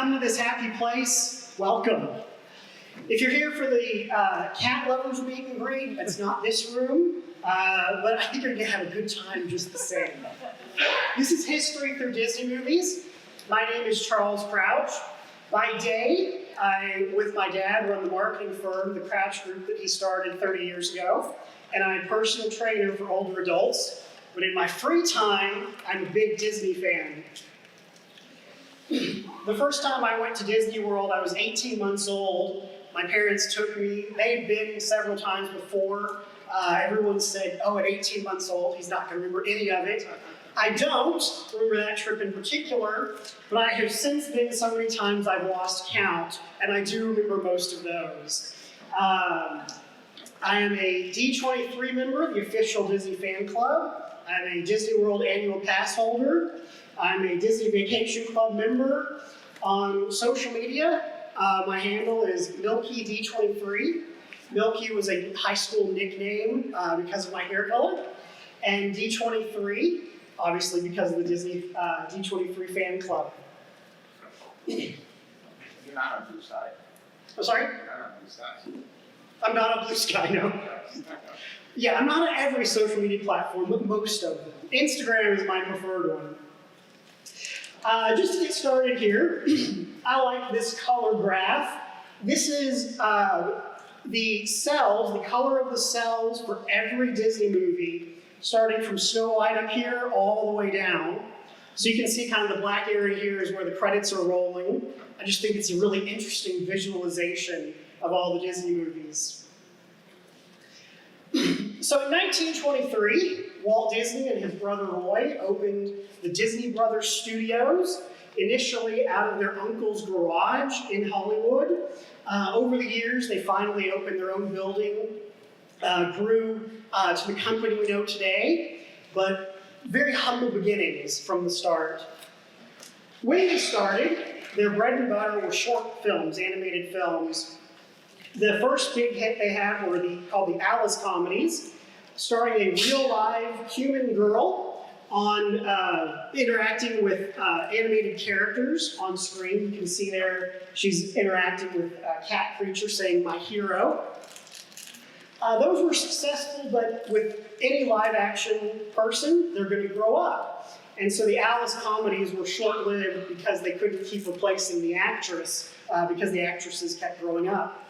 come to this happy place, welcome. If you're here for the cat lovers meet and greet, that's not this room, but I think you're gonna have a good time just the same. This is History Through Disney Movies. My name is Charles Crouch. By day, I, with my dad, run the marketing firm, the Crouch Group, that he started 30 years ago, and I'm a personal trainer for older adults. But in my free time, I'm a big Disney fan. The first time I went to Disney World, I was 18 months old. My parents took me. They had been several times before. Everyone said, oh, at 18 months old, he's not going to remember any of it. I don't remember that trip in particular, but I have since been so many times I've lost count, and I do remember most of those. I am a D23 member of the official Disney fan club. I'm a Disney World annual pass holder. I'm a Disney Vacation Club member. On social media, my handle is MilkyD23. Milky was a high school nickname because of my hair color. And D23, obviously because of the Disney D23 fan club. You're not on Blue Sky. I'm sorry? You're not on Blue Sky. I'm not on Blue Sky, no. Yeah, I'm not on every social media platform, but most of them. Instagram is my preferred one. Just to get started here, I like this color graph. This is the cells, the color of the cells for every Disney movie, starting from Snow White up here all the way down. So you can see kind of the black area here is where the credits are rolling. I just think it's a really interesting visualization of all the Disney movies. So in 1923, Walt Disney and his brother Roy opened the Disney Brothers Studios, initially out of their uncle's garage in Hollywood. Over the years, they finally opened their own building, grew to the company we know today, but very humble beginnings from the start. When they started, their bread and butter were short films, animated films. The first big hit they had were called the Alice comedies, starring a real live human girl on interacting with animated characters on screen. You can see there she's interacting with a cat creature saying, "My hero." Those were successful, but with any live action person, they're going to grow up. And so the Alice comedies were short-lived because they couldn't keep replacing the actress because the actresses kept growing up.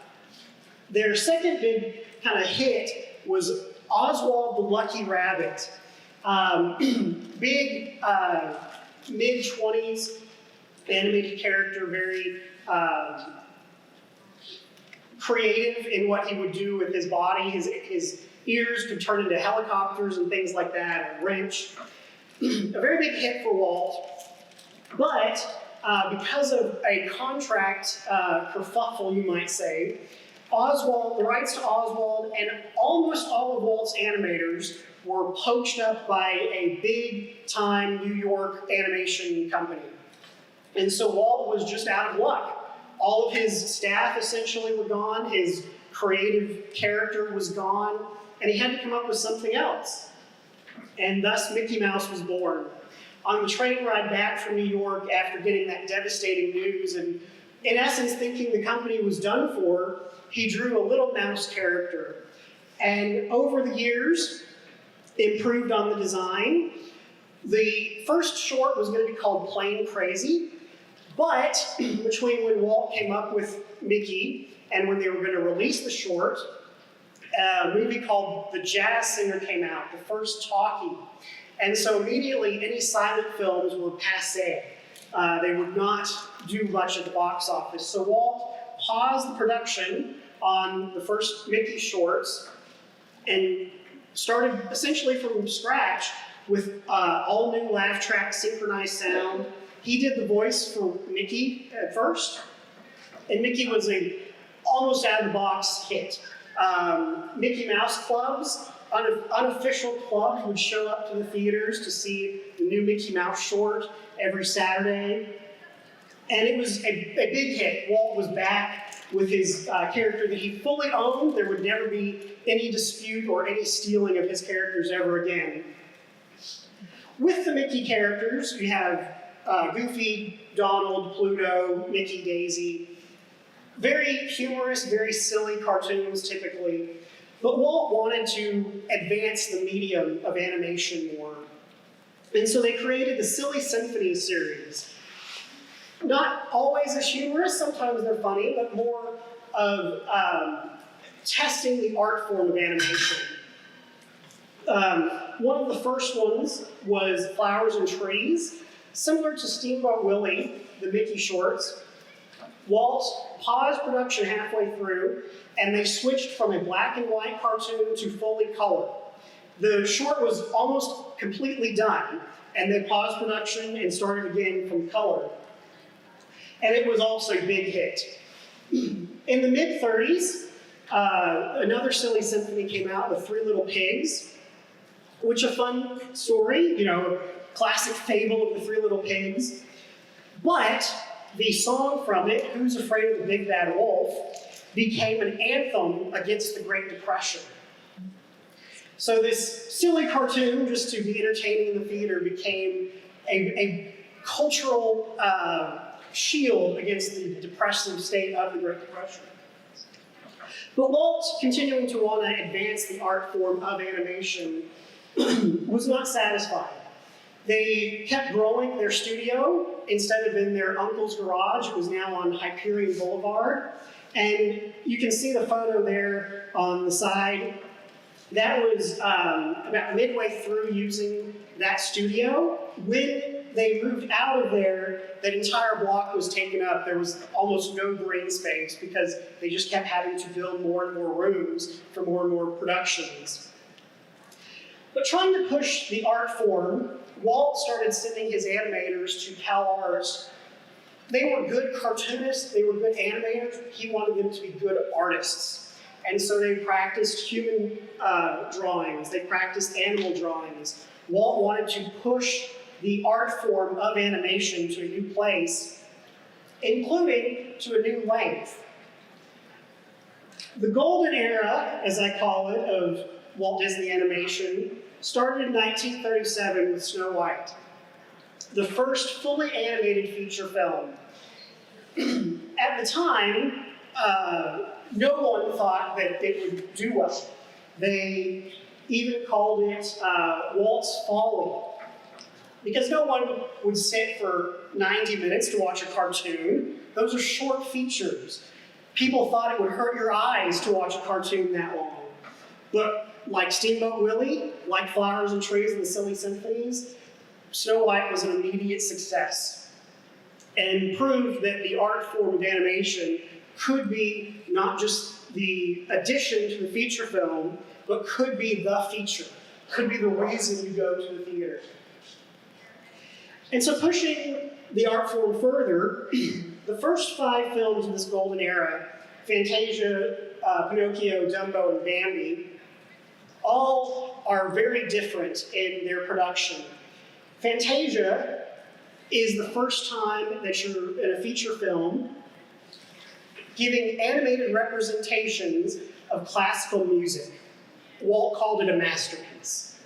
Their second big kind of hit was Oswald the Lucky Rabbit. Big mid-20s animated character, very creative in what he would do with his body. His ears could turn into helicopters and things like that, a wrench. A very big hit for Walt, but because of a contract kerfuffle, you might say, the rights to Oswald and almost all of Walt's animators were poached up by a big-time New York animation company. And so Walt was just out of luck. All of his staff essentially were gone, his creative character was gone, and he had to come up with something else. And thus Mickey Mouse was born. On the train ride back from New York after getting that devastating news and in essence thinking the company was done for, he drew a little mouse character. And over the years, improved on the design. The first short was going to be called Plain Crazy, but between when Walt came up with Mickey and when they were going to release the short, a movie called The Jazz Singer came out, the first talkie. And so immediately any silent films were passé. They would not do much at the box office. So Walt paused the production on the first Mickey shorts and started essentially from scratch with all new laugh track, synchronized sound. He did the voice for Mickey at first, and Mickey was a almost out of the box hit. Mickey Mouse clubs, unofficial clubs would show up to the theaters to see the new Mickey Mouse short every Saturday. And it was a big hit. Walt was back with his character that he fully owned. There would never be any dispute or any stealing of his characters ever again. With the Mickey characters, you have Goofy, Donald, Pluto, Mickey, Daisy. Very humorous, very silly cartoons typically. But Walt wanted to advance the medium of animation more. And so they created the Silly Symphony series. Not always as humorous, sometimes they're funny, but more of testing the art form of animation. One of the first ones was Flowers and Trees, similar to Steamboat Willie, the Mickey shorts. Walt paused production halfway through, and they switched from a black and white cartoon to fully color. The short was almost completely done, and they paused production and started again from color. And it was also a big hit. In the mid-30s, another Silly Symphony came out with Three Little Pigs, which a fun story, classic fable of the Three Little Pigs. But the song from it, Who's Afraid of the Big Bad Wolf, became an anthem against the Great Depression. So this silly cartoon, just to be entertaining in the theater, became a cultural shield against the depressive state of the Great Depression. But Walt, continuing to want to advance the art form of animation, was not satisfied. They kept growing their studio. Instead of in their uncle's garage, it was now on Hyperion Boulevard. And you can see the photo there on the side. That was about midway through using that studio. When they moved out of there, that entire block was taken up. There was almost no green space because they just kept having to build more and more rooms for more and more productions. But trying to push the art form, Walt started sending his animators to Cal Arts. They were good cartoonists, they were good animators. He wanted them to be good artists. And so they practiced human drawings, they practiced animal drawings. Walt wanted to push the art form of animation to a new place, including to a new length. The golden era, as I call it, of Walt Disney Animation started in 1937 with Snow White, the first fully animated feature film. At the time, no one thought that it would do well. They even called it Walt's Folly, because no one would sit for 90 minutes to watch a cartoon. Those are short features. People thought it would hurt your eyes to watch a cartoon that long. But like Steamboat Willie, like Flowers and Trees and the Silly Symphonies, Snow White was an immediate success and proved that the art form of animation could be not just the addition to the feature film, but could be the feature, could be the reason you go to the theater. And so pushing the art form further, the first 5 films of this golden era, Fantasia, Pinocchio, Dumbo, and Bambi, all are very different in their production. Fantasia is the first time that you're in a feature film giving animated representations of classical music. Walt called it a masterpiece.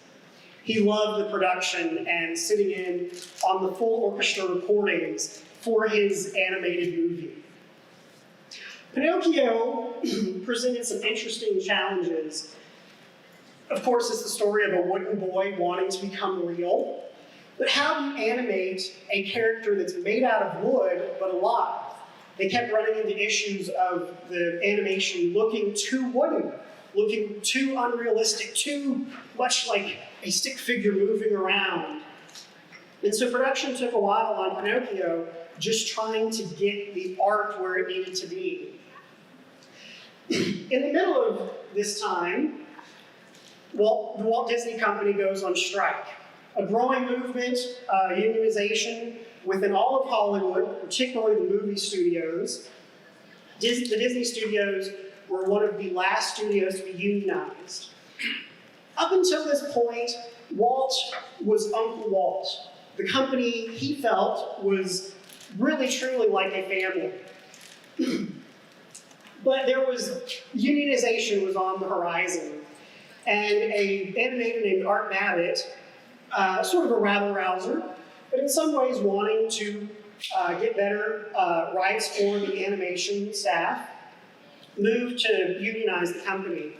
He loved the production and sitting in on the full orchestra recordings for his animated movie. Pinocchio presented some interesting challenges. Of course, it's the story of a wooden boy wanting to become real. But how do you animate a character that's made out of wood but alive? They kept running into issues of the animation looking too wooden, looking too unrealistic, too much like a stick figure moving around. And so production took a while on Pinocchio, just trying to get the art where it needed to be. In the middle of this time, the Walt Disney Company goes on strike. A growing movement, unionization within all of Hollywood, particularly the movie studios. The Disney studios were one of the last studios to be unionized. Up until this point, Walt was Uncle Walt. The company, he felt, was really truly like a family. But unionization was on the horizon. And an animator named Art Babbitt, sort of a rabble-rouser, but in some ways wanting to get better rights for the animation staff, moved to unionize the company.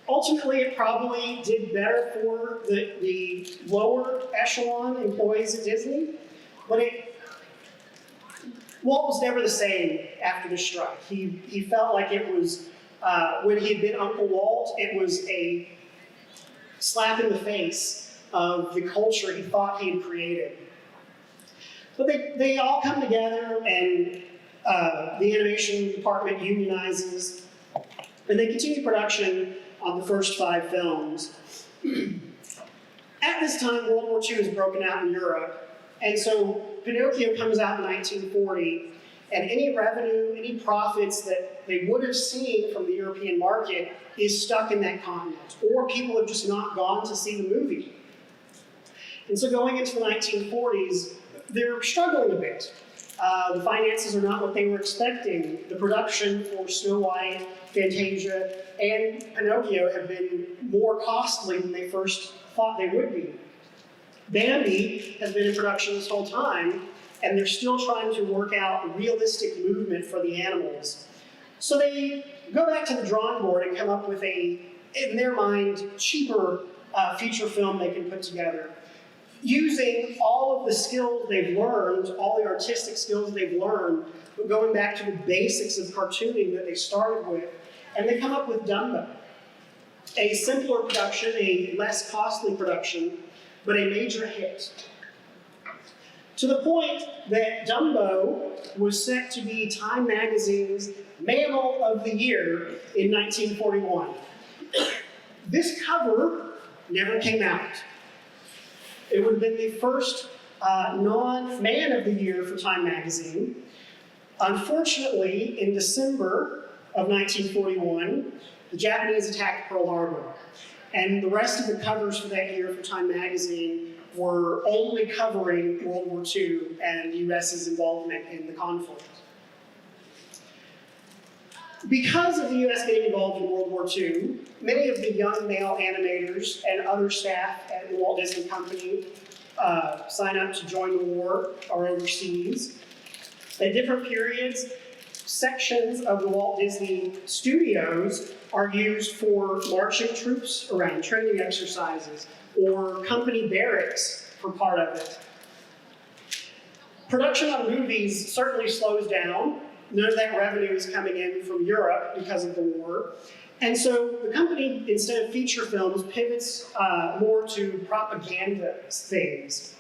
Ultimately, it probably did better for the lower echelon employees at Disney, but Walt was never the same after the strike. He felt like it was, when he had been Uncle Walt, it was a slap in the face of the culture he thought he had created. But they all come together, and the animation department unionizes, and they continue production on the first 5 films. At this time, World War II is broken out in Europe, and so Pinocchio comes out in 1940, and any revenue, any profits that they would have seen from the European market is stuck in that continent, or people have just not gone to see the movie. And so going into the 1940s, they're struggling a bit. The finances are not what they were expecting. The production for Snow White, Fantasia, and Pinocchio have been more costly than they first thought they would be. Bambi has been in production this whole time, and they're still trying to work out realistic movement for the animals. So they go back to the drawing board and come up with a, in their mind, cheaper feature film they can put together, using all of the skills they've learned, all the artistic skills they've learned, but going back to the basics of cartooning that they started with, and they come up with Dumbo. A simpler production, a less costly production, but a major hit. To the point that Dumbo was set to be Time Magazine's Mammal of the Year in 1941. This cover never came out. It would have been the first non-Man of the Year for Time Magazine. Unfortunately, in December of 1941, the Japanese attacked Pearl Harbor. And the rest of the covers for that year for Time Magazine were only covering World War II and the US's involvement in the conflict. Because of the US getting involved in World War II, many of the young male animators and other staff at the Walt Disney Company sign up to join the war or overseas. At different periods, sections of the Walt Disney Studios are used for marching troops around training exercises, or company barracks for part of it. Production on movies certainly slows down. None of that revenue is coming in from Europe because of the war. And so the company, instead of feature films, pivots more to propaganda things.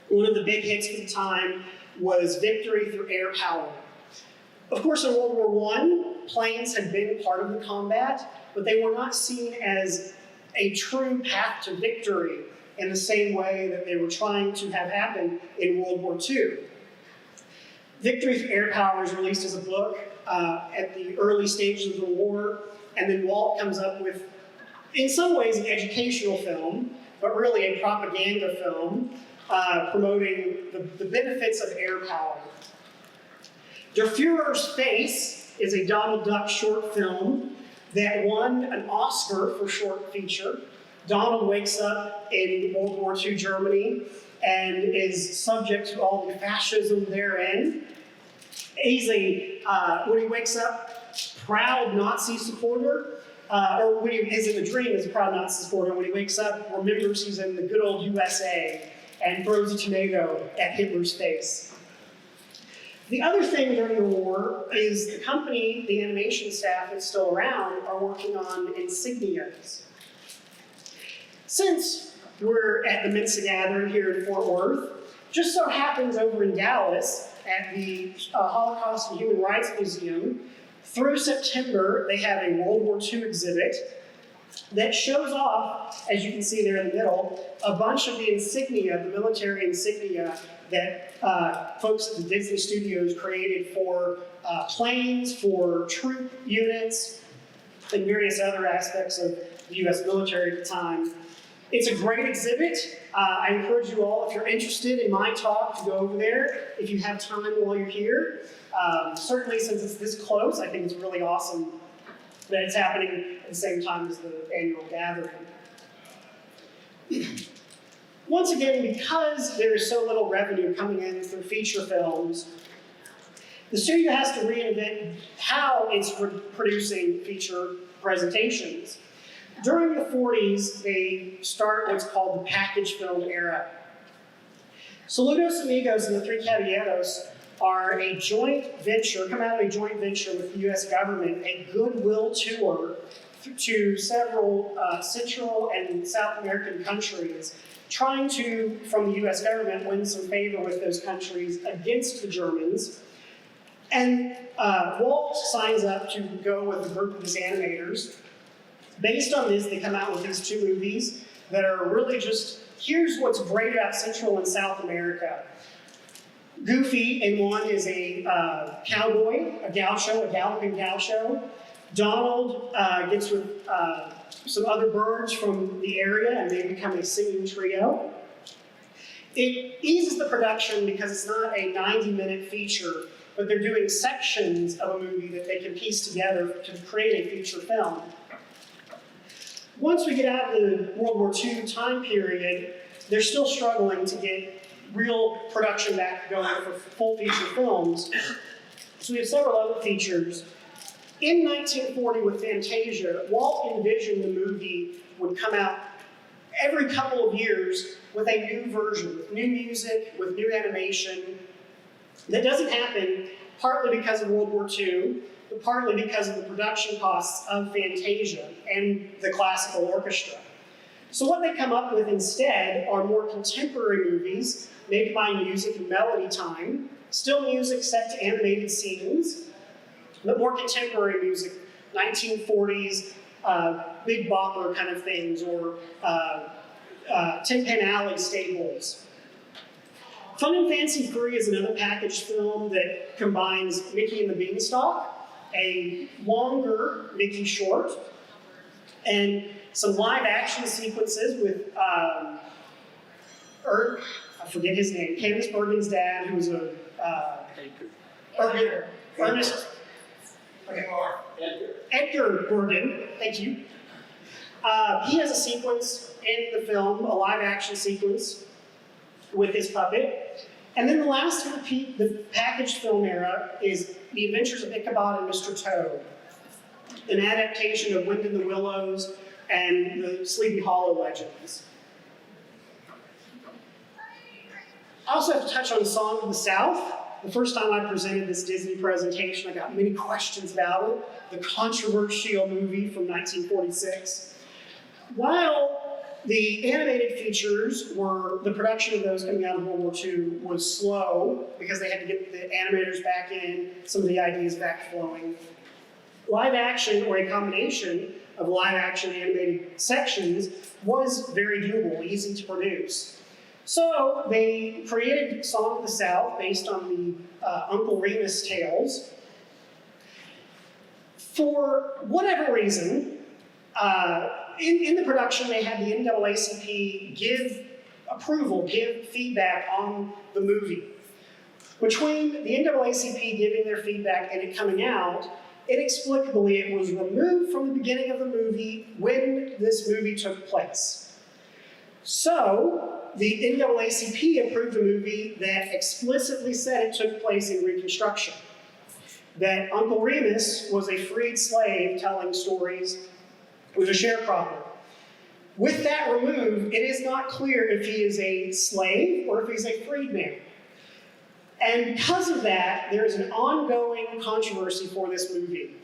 One of the big hits for the time was Victory Through Air Power. Of course, in World War I, planes had been part of the combat, but they were not seen as a true path to victory in the same way that they were trying to have happen in World War II. Victory Through Air Power was released as a book at the early stages of the war, and then Walt comes up with, in some ways, an educational film, but really a propaganda film promoting the benefits of air power. Der Führer's Face is a Donald Duck short film that won an Oscar for short feature. Donald wakes up in World War II Germany and is subject to all the fascism therein. He's when he wakes up, proud Nazi supporter, or when he is in the dream as a proud Nazi supporter. When he wakes up, remembers he's in the good old USA and throws a tomato at Hitler's face. The other thing during the war is the company, the animation staff that's still around, are working on insignias. Since we're at the Mensa Gathering here in Fort Worth, just so happens over in Dallas at the Holocaust and Human Rights Museum, through September, they have a World War II exhibit that shows off, as you can see there in the middle, a bunch of the insignia, the military insignia that folks at the Disney Studios created for planes, for troop units, and various other aspects of the US military at the time. It's a great exhibit. I encourage you all, if you're interested in my talk, to go over there if you have time while you're here. Certainly, since it's this close, I think it's really awesome that it's happening at the same time as the annual gathering. Once again, because there is so little revenue coming in through feature films, the studio has to reinvent how it's producing feature presentations. During the 40s, they start what's called the package film era. Saludos Amigos and the Three Caballeros are a joint venture, come out of a joint venture with the US government, a goodwill tour to several Central and South American countries, trying to, from the US government, win some favor with those countries against the Germans. And Walt signs up to go with a group of his animators. Based on this, they come out with these two movies that are really just, here's what's great about Central and South America. Goofy in one is a cowboy, a gaucho, a galloping gaucho. Donald gets with some other birds from the area and they become a singing trio. It eases the production because it's not a 90-minute feature, but they're doing sections of a movie that they can piece together to create a feature film. Once we get out of the World War II time period, they're still struggling to get real production back going for full feature films. So we have several other features. In 1940 with Fantasia, Walt envisioned the movie would come out every couple of years with a new version, with new music, with new animation. That doesn't happen partly because of World War II, but partly because of the production costs of Fantasia and the classical orchestra. So what they come up with instead are more contemporary movies made by music and melody time, still music set to animated scenes, but more contemporary music, 1940s, big bopper kind of things, or Tin Pan Alley staples. Fun and Fancy Free is another package film that combines Mickey and the Beanstalk, a longer Mickey short, and some live action sequences with, I forget his name, Candace Bergen's dad, who was a, Ernest, Edgar Bergen, thank you. He has a sequence in the film, a live action sequence with his puppet. And then the last of the packaged film era is The Adventures of Ichabod and Mr. Toad, an adaptation of Wind in the Willows and the Sleepy Hollow legends. I also have to touch on Song of the South. The first time I presented this Disney presentation, I got many questions about it. The controversial movie from 1946. While the animated features were, the production of those coming out of World War II was slow because they had to get the animators back in, some of the ideas back flowing. Live action, or a combination of live action and animated sections, was very doable, easy to produce. So they created Song of the South based on the Uncle Remus tales. For whatever reason, in the production they had the NAACP give approval, give feedback on the movie. Between the NAACP giving their feedback and it coming out, inexplicably it was removed from the beginning of the movie when this movie took place. So, the NAACP approved a movie that explicitly said it took place in Reconstruction. That Uncle Remus was a freed slave telling stories, was a sharecropper. With that removed, it is not clear if he is a slave or if he's a freed man. And because of that, there is an ongoing controversy for this movie.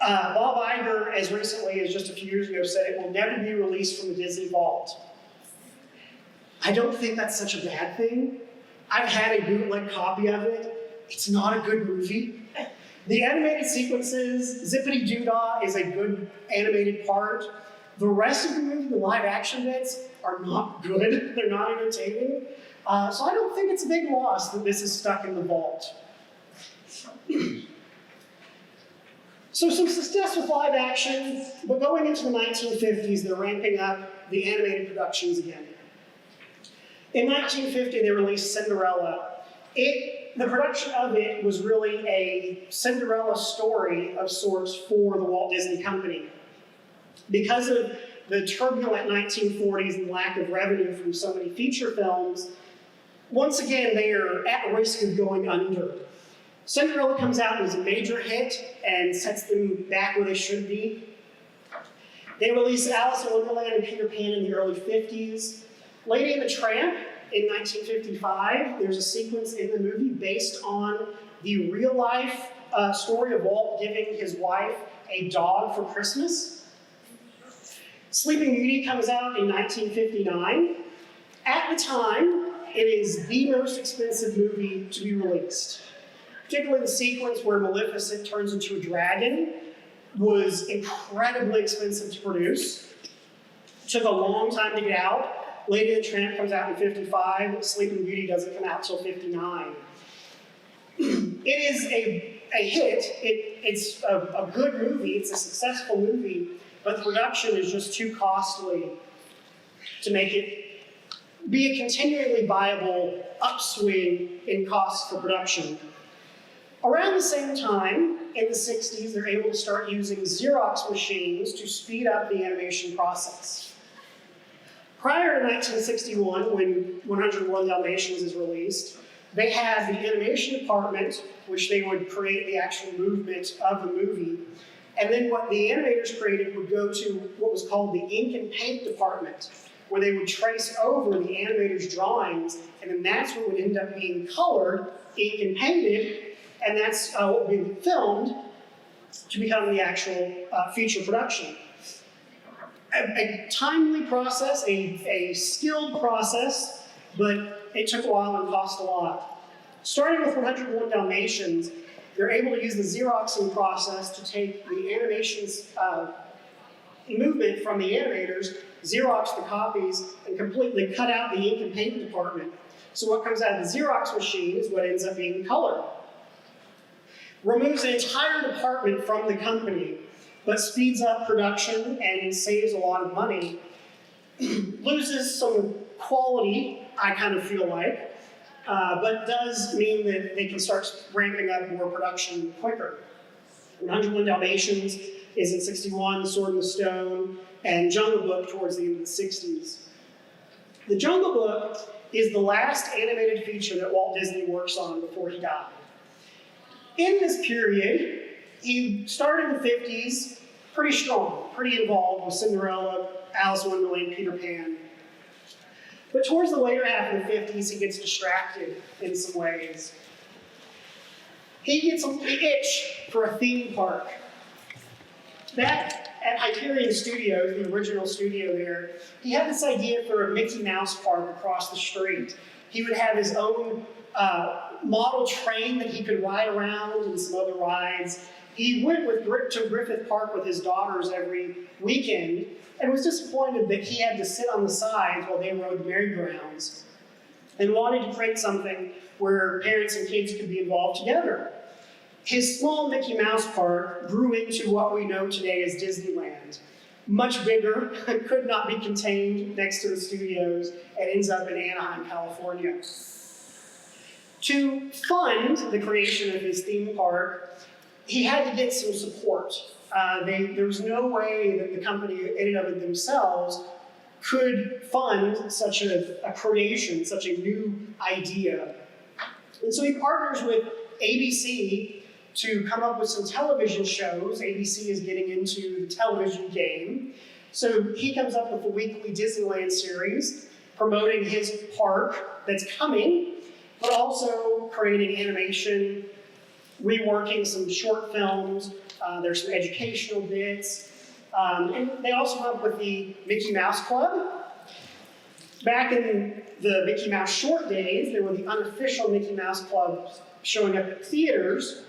Bob Iger, as recently as just a few years ago, said it will never be released from the Disney Vault. I don't think that's such a bad thing. I've had a bootleg copy of it. It's not a good movie. The animated sequences, Zippity Doodah is a good animated part. The rest of the movie, the live action bits, are not good. They're not entertaining. So I don't think it's a big loss that this is stuck in the vault. So some success with live action, but going into the 1950s, they're ramping up the animated productions again. In 1950, they released Cinderella. The production of it was really a Cinderella story of sorts for the Walt Disney Company. Because of the turbulent 1940s and lack of revenue from so many feature films, once again, they are at risk of going under. Cinderella comes out as a major hit and sets them back where they should be. They release Alice in Wonderland and Peter Pan in the early 50s. Lady and the Tramp in 1955, there's a sequence in the movie based on the real-life story of Walt giving his wife a dog for Christmas. Sleeping Beauty comes out in 1959. At the time, it is the most expensive movie to be released. Particularly the sequence where Maleficent turns into a dragon was incredibly expensive to produce. Took a long time to get out. Lady and the Tramp comes out in 55. Sleeping Beauty doesn't come out until 59. It is a hit. It's a good movie. It's a successful movie, but the production is just too costly to make it be a continually viable upswing in cost for production. Around the same time, in the 60s, they're able to start using Xerox machines to speed up the animation process. Prior to 1961, when 101 Dalmatians is released, they had the animation department, which they would create the actual movement of the movie, and then what the animators created would go to what was called the ink and paint department, where they would trace over the animators' drawings, and then that's what would end up being colored, ink and painted, and that's what would be filmed to become the actual feature production. A timely process, a skilled process, but it took a while and cost a lot. Starting with 101 Dalmatians, they're able to use the Xeroxing process to take the animations movement from the animators, Xerox the copies, and completely cut out the ink and paint department. So what comes out of the Xerox machine is what ends up being colored. Removes an entire department from the company, but speeds up production and saves a lot of money. Loses some quality, I kind of feel like, but does mean that they can start ramping up more production quicker. 101 Dalmatians is in 61, Sword in the Stone, and Jungle Book towards the end of the 60s. The Jungle Book is the last animated feature that Walt Disney works on before he died. In this period, he started in the 50s pretty strong, pretty involved with Cinderella, Alice in Wonderland, Peter Pan. But towards the later half of the 50s, he gets distracted in some ways. He gets an itch for a theme park. Back at Hyperion Studios, the original studio there, he had this idea for a Mickey Mouse park across the street. He would have his own model train that he could ride around and some other rides. He went to Griffith Park with his daughters every weekend and was disappointed that he had to sit on the sides while they rode the merry-go-rounds and wanted to create something where parents and kids could be involved together. His small Mickey Mouse park grew into what we know today as Disneyland. Much bigger, could not be contained next to the studios, and ends up in Anaheim, California. To fund the creation of his theme park, he had to get some support. There was no way that the company, in and of it themselves, could fund such a creation, such a new idea. And so he partners with ABC to come up with some television shows. ABC is getting into the television game. So he comes up with the weekly Disneyland series, promoting his park that's coming, but also creating animation, reworking some short films. There's some educational bits. And they also come up with the Mickey Mouse Club. Back in the Mickey Mouse short days, there were the unofficial Mickey Mouse clubs showing up at theaters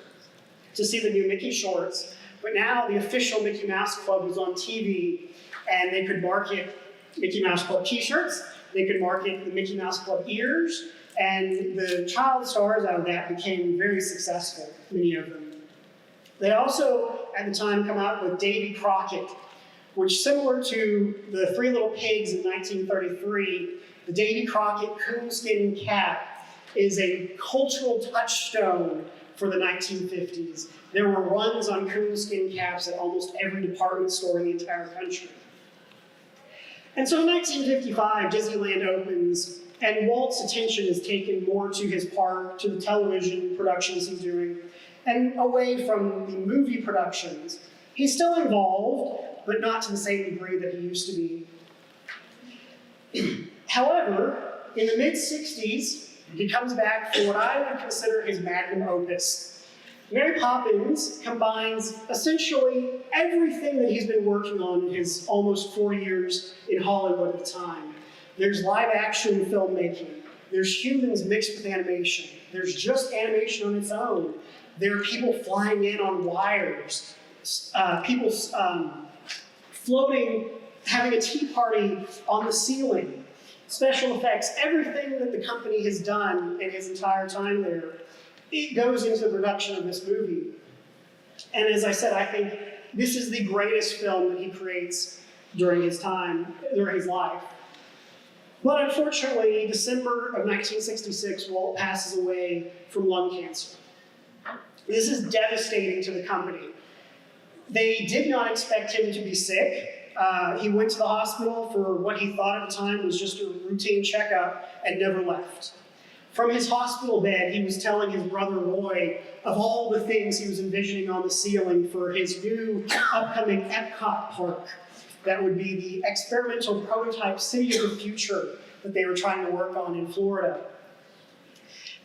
to see the new Mickey shorts. But now the official Mickey Mouse Club was on TV, and they could market Mickey Mouse Club t-shirts, they could market the Mickey Mouse Club ears, and the child stars out of that became very successful, many of them. They also, at the time, come out with Davy Crockett, which, similar to the Three Little Pigs in 1933, the Davy Crockett coonskin cap is a cultural touchstone for the 1950s. There were runs on coonskin caps at almost every department store in the entire country. And so in 1955, Disneyland opens, and Walt's attention is taken more to his park, to the television productions he's doing, and away from the movie productions. He's still involved, but not to the same degree that he used to be. However, in the mid-60s, he comes back for what I would consider his magnum opus. Mary Poppins combines essentially everything that he's been working on in his almost 4 years in Hollywood at the time. There's live action filmmaking. There's humans mixed with animation. There's just animation on its own. There are people flying in on wires. People floating, having a tea party on the ceiling. Special effects, everything that the company has done in his entire time there, it goes into the production of this movie. And as I said, I think this is the greatest film that he creates during his time, during his life. But unfortunately, December of 1966, Walt passes away from lung cancer. This is devastating to the company. They did not expect him to be sick. He went to the hospital for what he thought at the time was just a routine checkup and never left. From his hospital bed, he was telling his brother Roy of all the things he was envisioning on the ceiling for his new upcoming Epcot park. That would be the experimental prototype city of the future that they were trying to work on in Florida.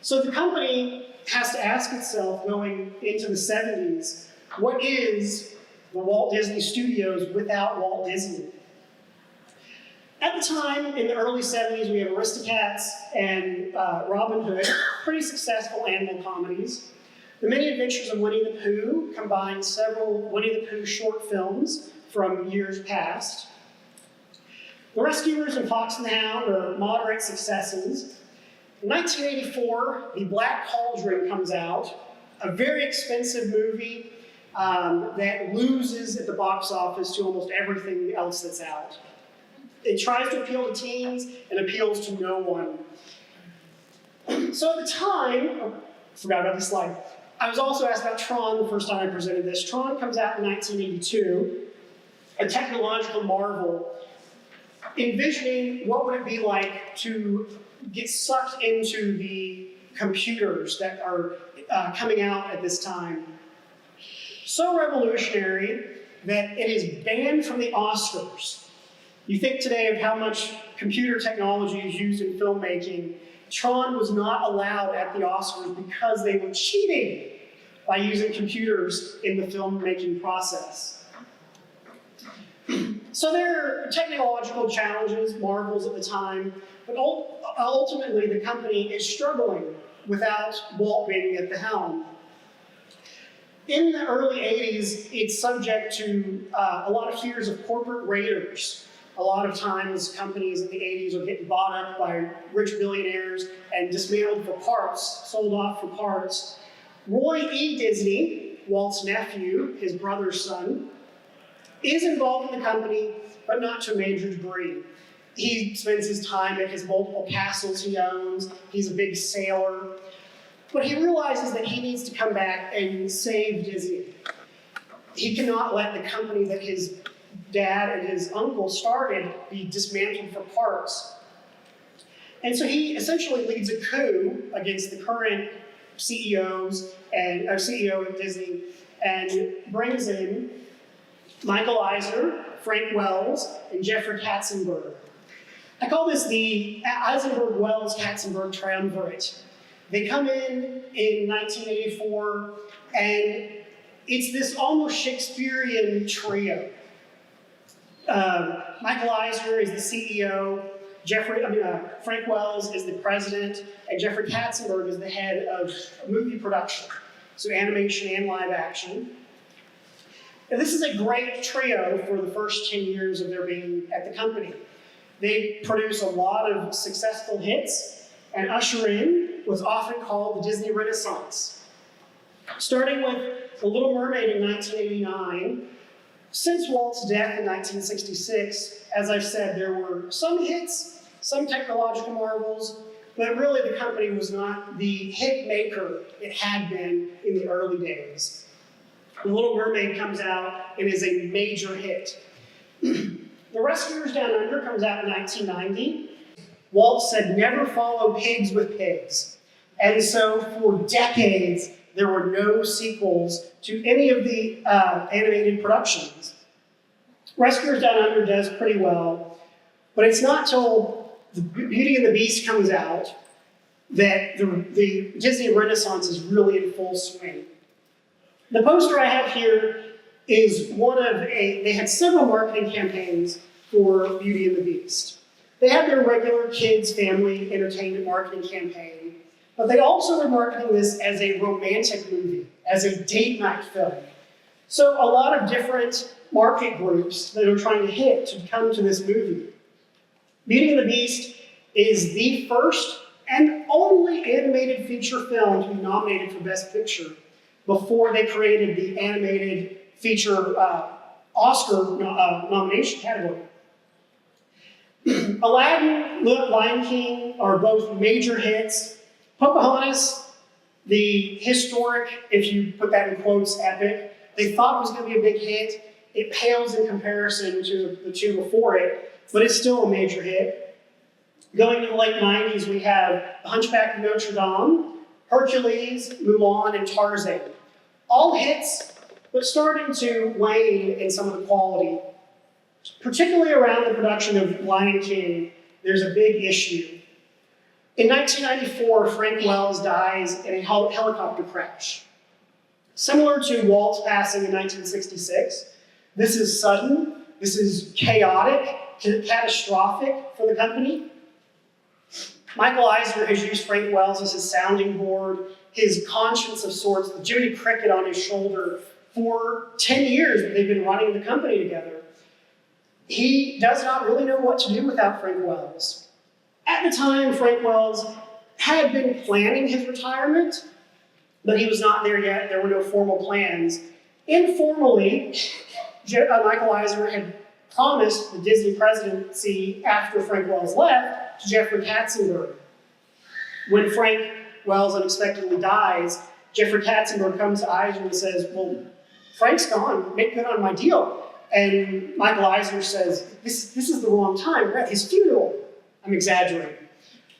So the company has to ask itself, going into the 70s, what is the Walt Disney Studios without Walt Disney? At the time, in the early 70s, we have Aristocats and Robin Hood, pretty successful animal comedies. The Many Adventures of Winnie the Pooh combined several Winnie the Pooh short films from years past. The Rescuers and Fox and the Hound are moderate successes. In 1984, The Black Cauldron comes out, a very expensive movie that loses at the box office to almost everything else that's out. It tries to appeal to teens and appeals to no one. So at the time, I forgot about this slide. I was also asked about Tron the first time I presented this. Tron comes out in 1982, a technological marvel, envisioning what would it be like to get sucked into the computers that are coming out at this time. So revolutionary that it is banned from the Oscars. You think today of how much computer technology is used in filmmaking. Tron was not allowed at the Oscars because they were cheating by using computers in the filmmaking process. So there are technological challenges, marvels at the time, but ultimately the company is struggling without Walt being at the helm. In the early 80s, it's subject to a lot of fears of corporate raiders. A lot of times, companies in the 80s are getting bought up by rich billionaires and dismantled for parts, sold off for parts. Roy E. Disney, Walt's nephew, his brother's son, is involved in the company, but not to a major degree. He spends his time at his multiple castles he owns. He's a big sailor. But he realizes that he needs to come back and save Disney. He cannot let the company that his dad and his uncle started be dismantled for parts. And so he essentially leads a coup against the current CEOs and CEO of Disney and brings in Michael Eisner, Frank Wells, and Jeffrey Katzenberg. I call this the Eisenberg-Wells-Katzenberg triumvirate. They come in 1984, and it's this almost Shakespearean trio. Michael Eisner is the CEO, Frank Wells is the president, and Jeffrey Katzenberg is the head of movie production, so animation and live action. And this is a great trio for the first 10 years of their being at the company. They produce a lot of successful hits and usher in what's often called the Disney Renaissance. Starting with The Little Mermaid in 1989, since Walt's death in 1966, as I've said, there were some hits, some technological marvels, but really the company was not the hit maker it had been in the early days. The Little Mermaid comes out and is a major hit. The The Rescuers Down Under comes out in 1990. Walt said, never follow pigs with pigs. And so for decades, there were no sequels to any of the animated productions. Rescuers Down Under does pretty well, but it's not till the Beauty and the Beast comes out that the Disney Renaissance is really in full swing. The poster I have here is they had several marketing campaigns for Beauty and the Beast. They had their regular kids, family, entertainment marketing campaign, but they also were marketing this as a romantic movie, as a date night film. So a lot of different market groups that are trying to hit to come to this movie. Beauty and the Beast is the first and only animated feature film to be nominated for Best Picture before they created the animated feature Oscar nomination category. Aladdin, Lion King are both major hits. Pocahontas, the historic, if you put that in quotes, epic, they thought it was going to be a big hit. It pales in comparison to the two before it, but it's still a major hit. Going to the late 90s, we have The Hunchback of Notre Dame, Hercules, Mulan, and Tarzan. All hits, but starting to wane in some of the quality. Particularly around the production of Lion King, there's a big issue. In 1994, Frank Wells dies in a helicopter crash. Similar to Walt's passing in 1966, this is sudden, this is chaotic, catastrophic for the company. Michael Eisner has used Frank Wells as his sounding board, his conscience of sorts, the Jiminy Cricket on his shoulder for 10 years that they've been running the company together. He does not really know what to do without Frank Wells. At the time, Frank Wells had been planning his retirement, but he was not there yet. There were no formal plans. Informally, Michael Eisner had promised the Disney presidency after Frank Wells left to Jeffrey Katzenberg. When Frank Wells unexpectedly dies, Jeffrey Katzenberg comes to Eisner and says, well, Frank's gone, make good on my deal. And Michael Eisner says, this is the wrong time, we're at his funeral. I'm exaggerating.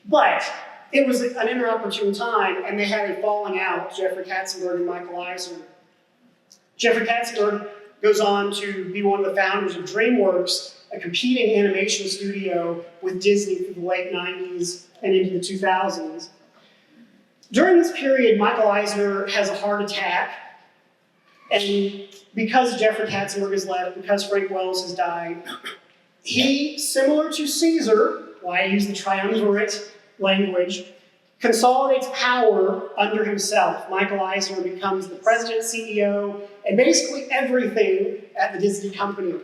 But it was an inopportune time, and they had a falling out, Jeffrey Katzenberg and Michael Eisner. Jeffrey Katzenberg goes on to be one of the founders of DreamWorks, a competing animation studio with Disney through the late 90s and into the 2000s. During this period, Michael Eisner has a heart attack, and because Jeffrey Katzenberg has left, because Frank Wells has died, he, similar to Caesar, why I use the triumvirate language, consolidates power under himself. Michael Eisner becomes the president, CEO, and basically everything at the Disney company.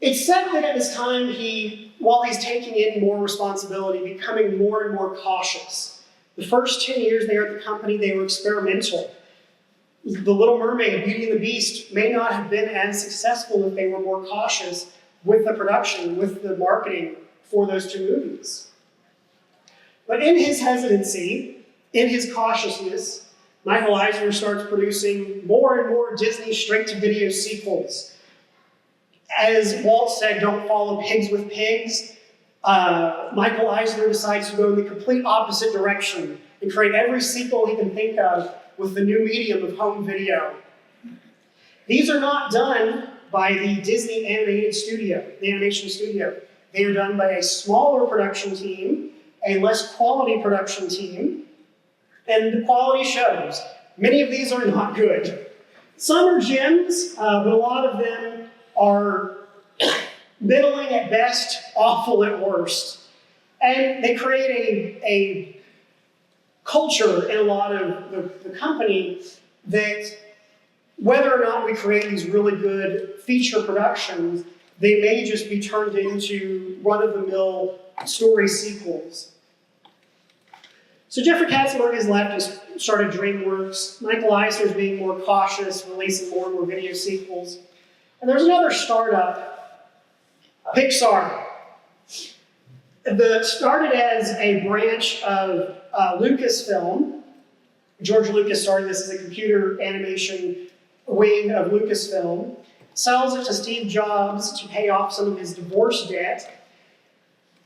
It's said that at this time, while he's taking in more responsibility, becoming more and more cautious. The first 10 years there at the company, they were experimental. The Little Mermaid, Beauty and the Beast may not have been as successful if they were more cautious with the production, with the marketing for those two movies. But in his hesitancy, in his cautiousness, Michael Eisner starts producing more and more Disney straight-to-video sequels. As Walt said, don't follow pigs with pigs. Michael Eisner decides to go in the complete opposite direction and create every sequel he can think of with the new medium of home video. These are not done by the Disney animation studio. They are done by a smaller production team, a less quality production team, and the quality shows. Many of these are not good. Some are gems, but a lot of them are middling at best, awful at worst. And they create a culture in a lot of the company that whether or not we create these really good feature productions, they may just be turned into run-of-the-mill story sequels. So Jeffrey Katzenberg has left and started DreamWorks. Michael Eisner is being more cautious, releasing more and more video sequels. And there's another startup, Pixar. That started as a branch of Lucasfilm. George Lucas started this as a computer animation wing of Lucasfilm. sells it to Steve Jobs to pay off some of his divorce debt.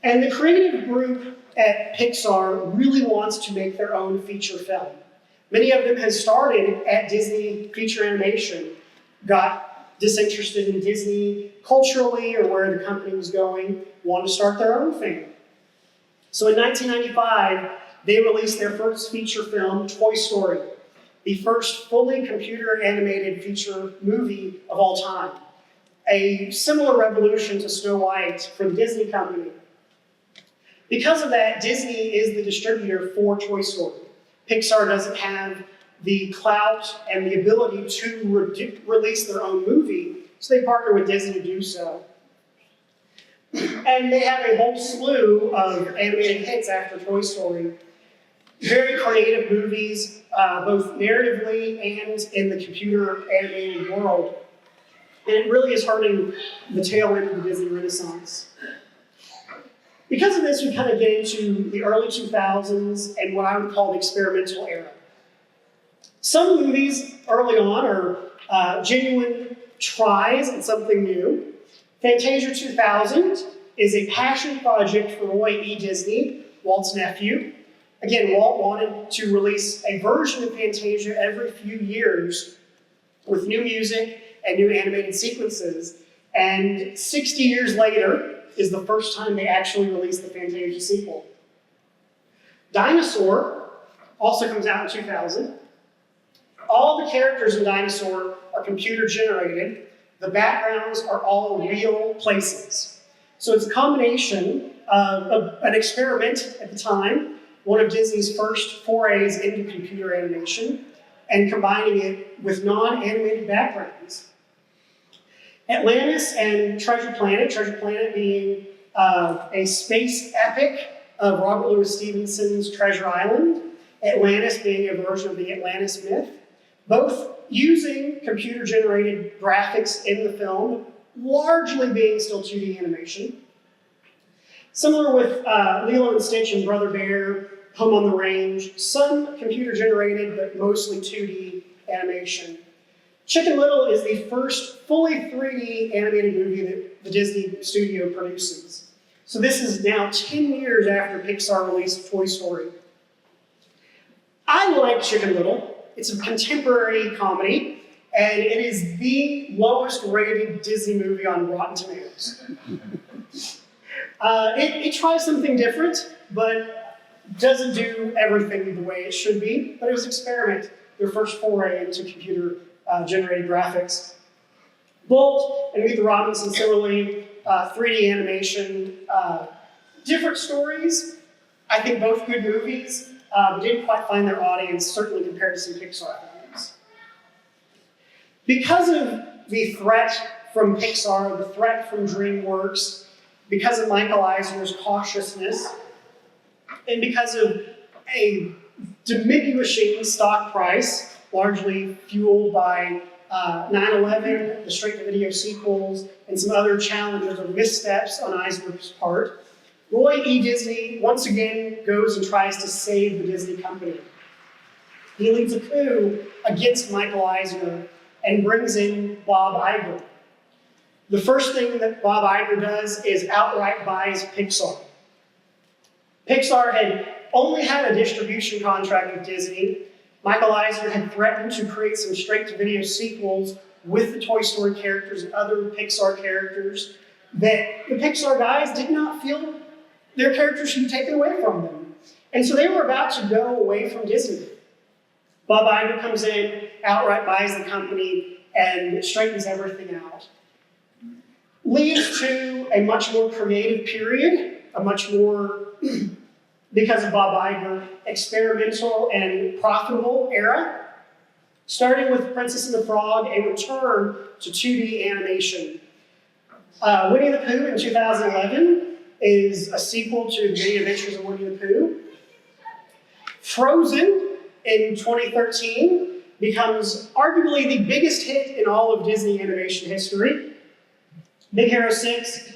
And the creative group at Pixar really wants to make their own feature film. Many of them have started at Disney Feature Animation, got disinterested in Disney culturally or where the company was going, wanted to start their own thing. So in 1995, they released their first feature film, Toy Story, the first fully computer animated feature movie of all time. A similar revolution to Snow White for the Disney company. Because of that, Disney is the distributor for Toy Story. Pixar doesn't have the clout and the ability to release their own movie, so they partner with Disney to do so. And they have a whole slew of animated hits after Toy Story. Very creative movies, both narratively and in the computer animated world. And it really is hurting the tail end of the Disney Renaissance. Because of this, we kind of get into the early 2000s and what I would call the experimental era. Some movies early on are genuine tries at something new. Fantasia 2000 is a passion project for Roy E. Disney, Walt's nephew. Again, Walt wanted to release a version of Fantasia every few years with new music and new animated sequences. And 60 years later is the first time they actually released the Fantasia sequel. Dinosaur also comes out in 2000. All the characters in Dinosaur are computer generated. The backgrounds are all real places. So it's a combination of an experiment at the time, one of Disney's first forays into computer animation, and combining it with non-animated backgrounds. Atlantis and Treasure Planet being a space epic of Robert Louis Stevenson's Treasure Island, Atlantis being a version of the Atlantis myth, both using computer-generated graphics in the film, largely being still 2D animation. Similar with Lilo and Stitch and Brother Bear, Home on the Range, some computer-generated, but mostly 2D animation. Chicken Little is the first fully 3D animated movie that the Disney studio produces. So this is now 10 years after Pixar released Toy Story. I like Chicken Little. It's a contemporary comedy, and it is the lowest rated Disney movie on Rotten Tomatoes. It tries something different, but doesn't do everything the way it should be. But it was an experiment, their first foray into computer generated graphics. Bolt and Meet the Robinsons, similarly, 3D animation, different stories. I think both good movies, but didn't quite find their audience, certainly compared to some Pixar films. Because of the threat from Pixar, the threat from DreamWorks, because of Michael Eisner's cautiousness, and because of a diminishing stock price, largely fueled by 9/11, the straight-to-video sequels, and some other challenges or missteps on Eisner's part, Roy E. Disney once again goes and tries to save the Disney company. He leads a coup against Michael Eisner and brings in Bob Iger. The first thing that Bob Iger does is outright buys Pixar. Pixar had only had a distribution contract with Disney. Michael Eisner had threatened to create some straight-to-video sequels with the Toy Story characters and other Pixar characters that the Pixar guys did not feel their characters should be taken away from them. And so they were about to go away from Disney. Bob Iger comes in, outright buys the company, and straightens everything out. Leads to a much more creative period, a much more, because of Bob Iger, experimental and profitable era, starting with Princess and the Frog, a return to 2D animation. Winnie the Pooh in 2011 is a sequel to The Many Adventures of Winnie the Pooh. Frozen in 2013 becomes arguably the biggest hit in all of Disney animation history. Big Hero 6,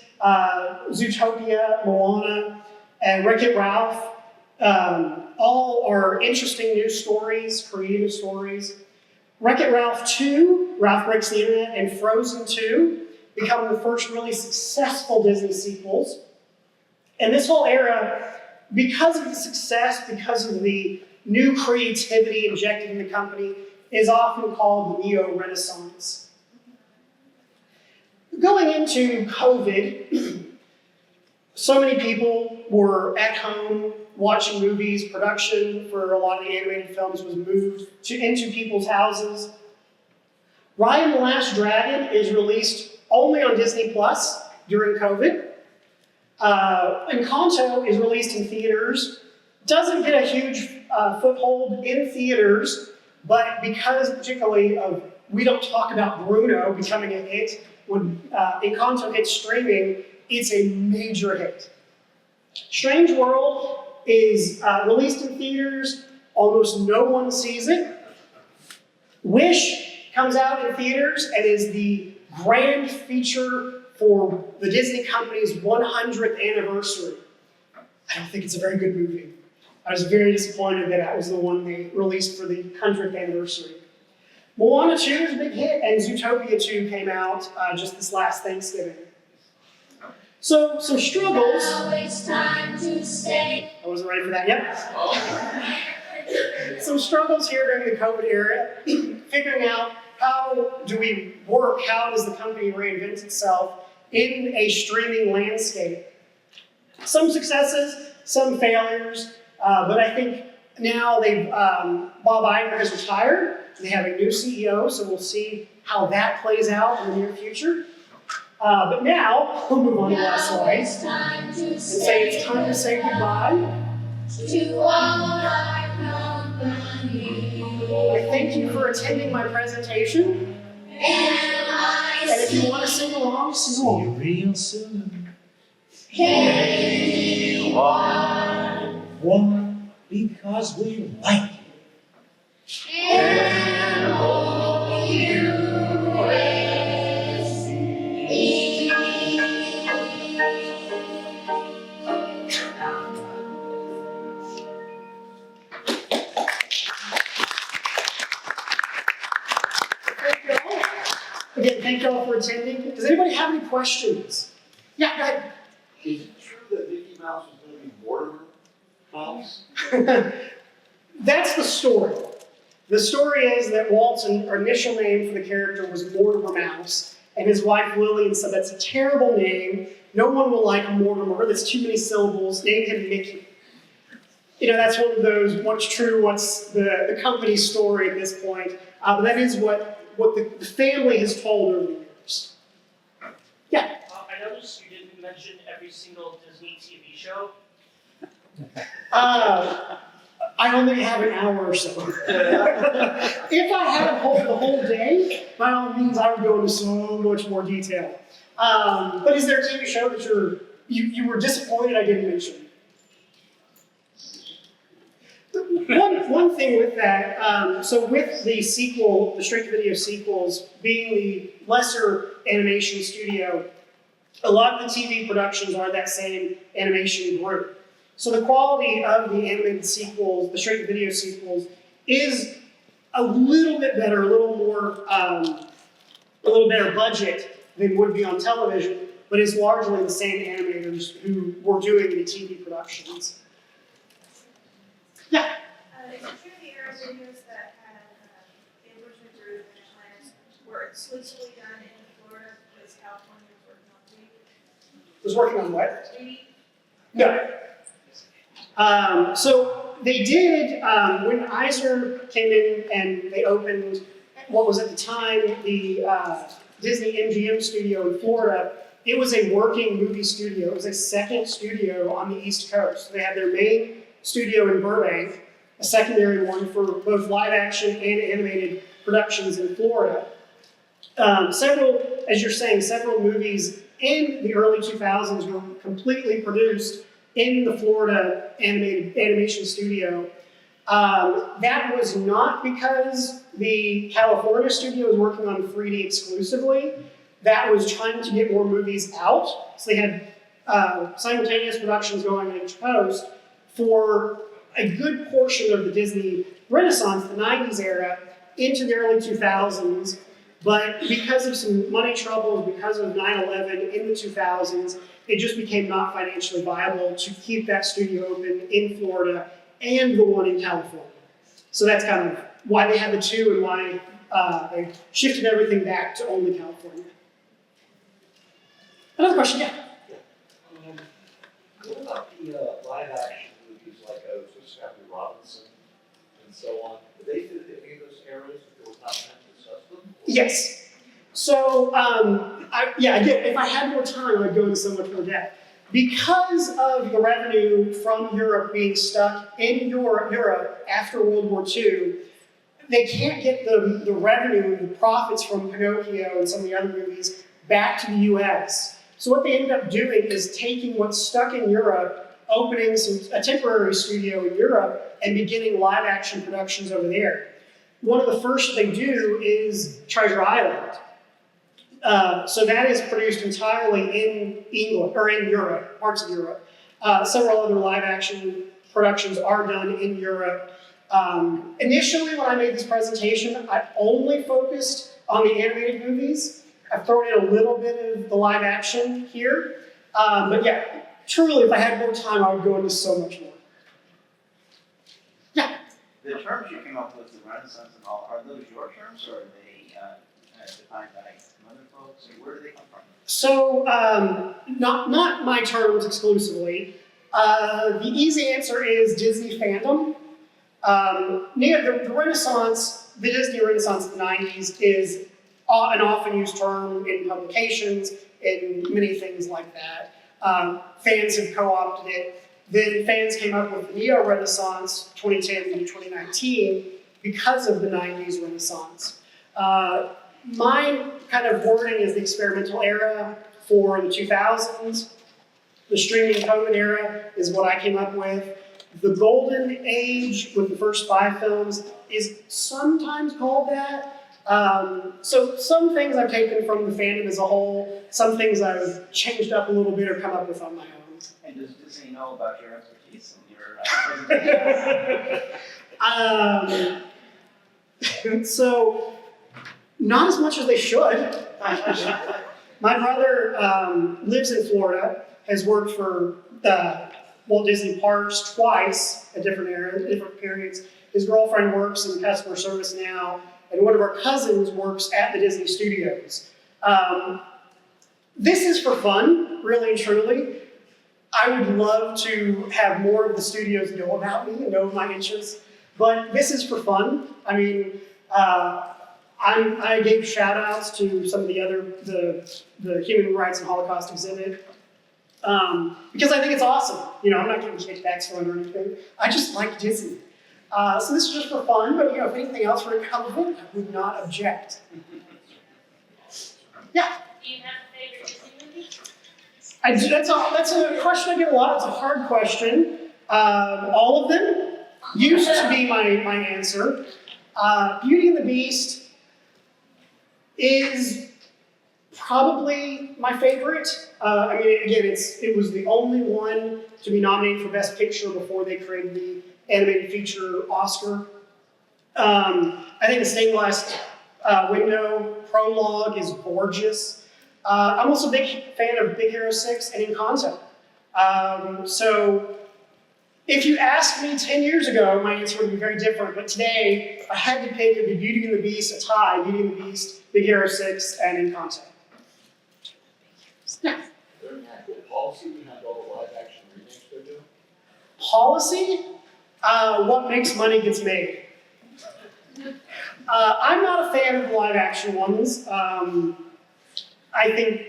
Zootopia, Moana, and Wreck-It Ralph all are interesting new stories, creative stories. Wreck-It Ralph 2, Ralph Breaks the Internet, and Frozen 2 become the first really successful Disney sequels. And this whole era, because of the success, because of the new creativity injected in the company, is often called the Neo-Renaissance. Going into COVID, so many people were at home watching movies. Production for a lot of the animated films was moved into people's houses. Raya and the Last Dragon is released only on Disney Plus during COVID. Encanto is released in theaters. Doesn't get a huge foothold in theaters, but because particularly of We Don't Talk About Bruno becoming a hit, when Encanto hits streaming, it's a major hit. Strange World is released in theaters. Almost no one sees it. Wish comes out in theaters and is the grand feature for the Disney company's 100th anniversary. I don't think it's a very good movie. I was very disappointed that was the one they released for the 100th anniversary. Moana 2 is a big hit, and Zootopia 2 came out just this last Thanksgiving. So, some struggles. Now it's time to stay. I wasn't ready for that yet. Some struggles here during the COVID era, figuring out how do we work, how does the company reinvent itself in a streaming landscape. Some successes, some failures, but I think now Bob Iger has retired, they have a new CEO, so we'll see how that plays out in the near future. But now, we'll move on to the last slide and say it's time to say goodbye. To all our company. I thank you for attending my presentation. And if you want to sing along, sing along. Real soon. K-1. Why? Because we like it. M-O-U-S-E. Again, thank you all for attending. Does anybody have any questions? Yeah, go ahead. Is it true that Mickey Mouse is going to be Mortimer Mouse? That's the story. The story is that Walt's initial name for the character was Mortimer Mouse, and his wife Lillian said, that's a terrible name. No one will like Mortimer. That's too many syllables. Name him Mickey. You know, that's one of those, what's true, what's the company's story at this point. But that is what the family has told over the years. Yeah? I noticed you didn't mention every single Disney TV show. I only have an hour or so. If I had the whole day, by all means, I would go into so much more detail. But is there a TV show that you were disappointed I didn't mention? One thing with that, so with the sequel, the straight-to-video sequels, being the lesser animation studio, a lot of the TV productions are that same animation group. So the quality of the animated sequels, the straight-to-video sequels, is a little bit better, a little better budget than would be on television, but is largely the same animators who were doing the TV productions. Yeah? Is it true the era videos that had the original group and plans were exclusively done in Florida because California was working on TV? Was working on what? TV? No. So they did, when Eisner came in and they opened what was at the time the Disney MGM studio in Florida, it was a working movie studio. It was a second studio on the East Coast. They had their main studio in Burbank, a secondary one for both live action and animated productions in Florida. Several, as you're saying, several movies in the early 2000s were completely produced in the Florida animation studio. That was not because the California studio was working on 3D exclusively. That was trying to get more movies out. So they had simultaneous productions going on each coast. For a good portion of the Disney Renaissance, the 90s era, into the early 2000s, but because of some money troubles, because of 9/11 in the 2000s, it just became not financially viable to keep that studio open in Florida and the one in California. So that's kind of why they had the two and why they shifted everything back to only California. Another question, yeah? What about the live action movies like Scrappy Robinson and so on? Did they fit any of those areas if there was not time to discuss them? Yes. So, again, if I had more time, I'd go into so much more depth. Because of the revenue from Europe being stuck in Europe after World War II, they can't get the revenue, the profits from Pinocchio and some of the other movies back to the US. So what they ended up doing is taking what's stuck in Europe, opening a temporary studio in Europe, and beginning live action productions over there. One of the first they do is Treasure Island. So that is produced entirely in England, or in Europe, parts of Europe. Several other live action productions are done in Europe. Initially, when I made this presentation, I only focused on the animated movies. I've thrown in a little bit of the live action here. But yeah, truly, if I had more time, I would go into so much more. Yeah? The terms you came up with, the Renaissance and all, are those your terms or are they defined by other folks? And where do they come from? So, not my terms exclusively. The easy answer is Disney fandom. The Renaissance, the Disney Renaissance of the 90s is an often used term in publications, in many things like that. Fans have co-opted it. Then fans came up with the Neo-Renaissance, 2010 to 2019, because of the 90s Renaissance. My kind of wording is the experimental era for the 2000s. The streaming COVID era is what I came up with. The golden age with the first 5 films is sometimes called that. So some things I've taken from the fandom as a whole, some things I've changed up a little bit or come up with on my own. And does Disney know about your expertise and your presentation? So, not as much as they should. My brother lives in Florida, has worked for Walt Disney Parks twice at different periods. His girlfriend works in customer service now, and one of our cousins works at the Disney Studios. This is for fun, really and truly. I would love to have more of the studios know about me and know my interests, but this is for fun. I mean, I gave shout outs to some of the other, the Human Rights and Holocaust exhibit, because I think it's awesome. You know, I'm not getting kickbacks from it or anything. I just like Disney. So this is just for fun, but if anything else were relevant, I would not object. Yeah? Do you have a favorite Disney movie? That's a question I get a lot. It's a hard question. All of them used to be my answer. Beauty and the Beast is probably my favorite. I mean, again, it was the only one to be nominated for Best Picture before they created the Animated Feature Oscar. I think the stained glass window prologue is gorgeous. I'm also a big fan of Big Hero 6 and Encanto. So if you asked me 10 years ago, my answer would be very different. But today, if I had to pick, it would be Beauty and the Beast, a tie, Beauty and the Beast, Big Hero 6, and Encanto. Yeah. Is there an actual policy behind all the live action remakes they're doing? Policy? What makes money gets made. I'm not a fan of the live action ones. I think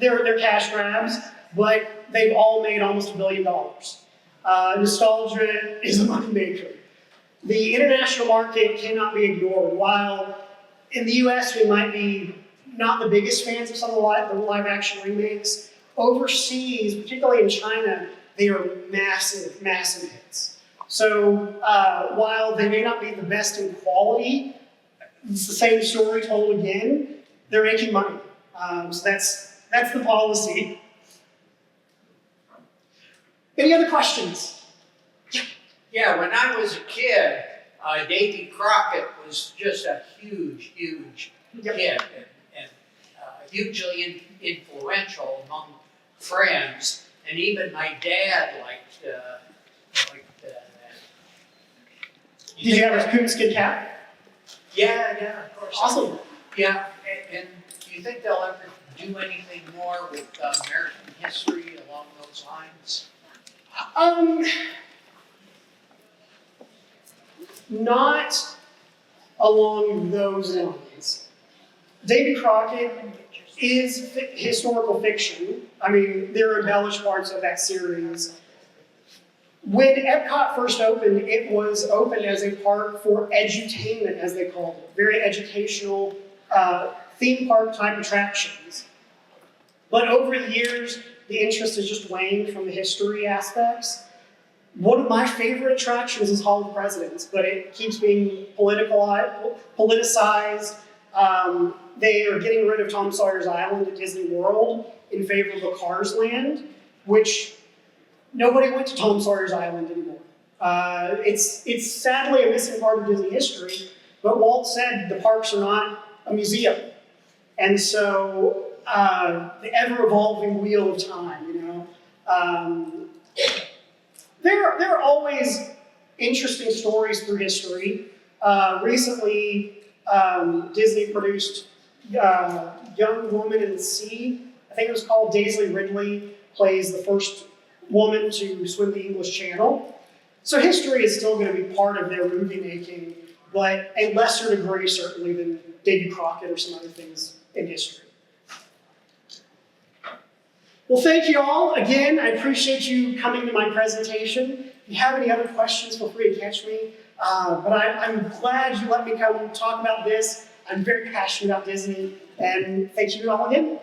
they're cash grabs, but they've all made almost $1 billion. Nostalgia is a money maker. The international market cannot be ignored. While in the US we might be not the biggest fans of some of the live action remakes, overseas, particularly in China, they are massive, massive hits. So while they may not be the best in quality, it's the same story told again, they're making money. So that's the policy. Any other questions? Yeah, when I was a kid, Davy Crockett was just a huge hit and hugely influential among friends. And even my dad liked that. Did you have a coonskin cap? Yeah, of course. Awesome. Yeah, and do you think they'll ever do anything more with American history along those lines? Not along those lines. Davy Crockett is historical fiction. I mean, there are embellished parts of that series. When Epcot first opened, it was opened as a park for edutainment, as they called it. Very educational, theme park type attractions. But over the years, the interest has just waned from the history aspects. One of my favorite attractions is Hall of Presidents, but it keeps being politicized. They are getting rid of Tom Sawyer's Island at Disney World in favor of a Cars Land, which nobody went to Tom Sawyer's Island anymore. It's sadly a missing part of Disney history, but Walt said the parks are not a museum. And so the ever-evolving wheel of time, you know. There are always interesting stories through history. Recently, Disney produced Young Woman in the Sea. I think it was called Daisy Ridley plays the first woman to swim the English Channel. So history is still going to be part of their movie making, but a lesser degree certainly than Davy Crockett or some other things in history. Well, thank you all. Again, I appreciate you coming to my presentation. If you have any other questions, feel free to catch me. But I'm glad you let me come talk about this. I'm very passionate about Disney, and thank you all again.